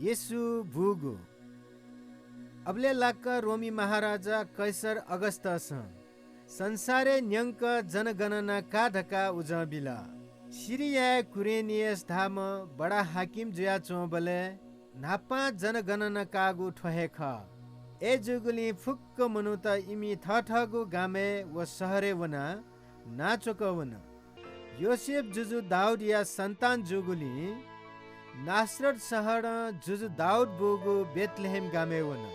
येसु भूगु अबले लाक्क रोमी महाराजा कैसर अगस्तस संसारे न्यंक जनगणना का धका उजबिला सिरिया कुरेनियस धाम बडा हाकिम जुया चोबले नापा जनगणना कागु ठहेख ए जुगुली फुक्क मनुत इमी थठगु गामे व सहरे वना नाचोक वना योसेफ जुजु दाउद या सन्तान जुगुली नासरत सहर जुजु दाउद बुगु बेतलेहेम गामे वना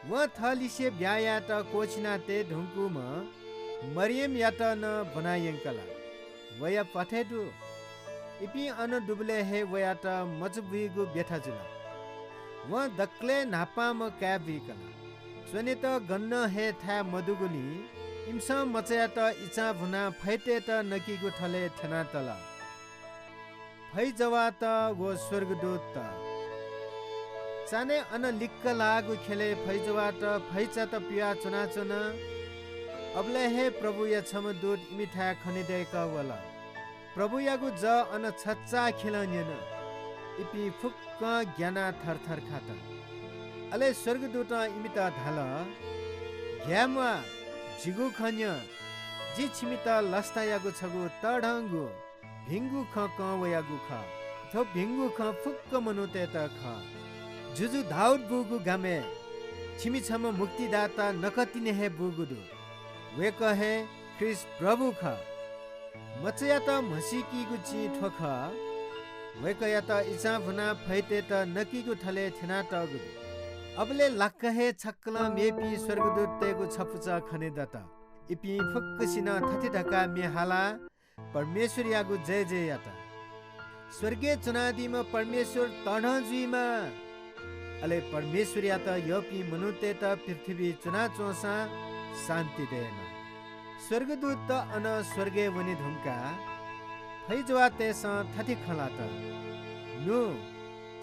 व थलिसे ब्याया त कोचिना ते ढुङ्कुम मरियम यात न बनायंकला वया पठेदु इपि अन डुबले हे वया त मजबुइगु बेथा जुला व दक्ले नापाम क्याबिकला स्वने त गन्न हे था मधुगुली इम्स मचया त इचा भुना फैते त नकीगु ठले थना तला फै जवा त वो स्वर्गदूत त चाने अन लिक्क लागु खेले फैजवा त फैचा त पिया चुना चुना अबले हे प्रभु या छमदूत इमिठा खनिदेक वला प्रभु यागु ज अन छच्चा खेलन्यन इपि फुक्क ज्ञाना थरथर खाता अले स्वर्गदूत इमिता धाल घ्यामा जिगु खन्य जि छिमिता लस्ता यागु छगु तढंगु भिंगु ख क वयागु ख थो भिंगु ख फुक्क मनुते त ख जुजु दाउद बुगु गामे छिमी छम मुक्तिदाता नकतिने हे बुगुदु वे कहे ख्रिस प्रभु ख मचया त मसिकी गुची ठोख वे कया त इचा भुना फैते त नकीगु थले थिना तगु अबले लक्क हे छक्कल मेपी स्वर्गदूत तेगु छपुचा खने दता इपि फुक्कसिन थथि ढका मेहाला परमेश्वर यागु जय जय याता स्वर्गीय चुनादीमा परमेश्वर तढजुइमा अले परमेश्वर या त योपी मनुते त पृथ्वी चुना चोसा शान्ति देना स्वर्गदूत त अन स्वर्गे वनि धुमका फैजवा तेस थथि खला त नु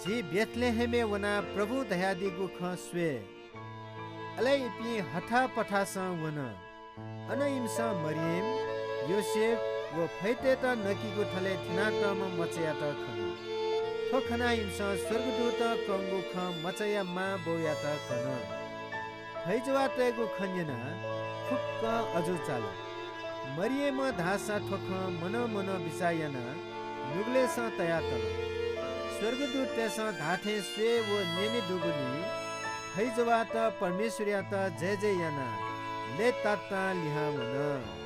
जी बेथलेहेमे वना प्रभु दयादिगु ख स्वे अले इपि हठा पठास वन अन इम्स मरियम योसेफ व फैते त नकीगु थले थिना तम मचया त खनु थोखना इम्स स्वर्गदूत कंगु ख मचया मा बोया त खन फैजवा तेगु खन्यना फुक्क अजु चाल मरियम धासा ठोख मन मन बिसायना नुगले स तया तल स्वर्गदूत तेस धाथे स्वे व नेने दुगुनी फैजवा त परमेश्वरया त जय जय याना ले ताता लिहा मन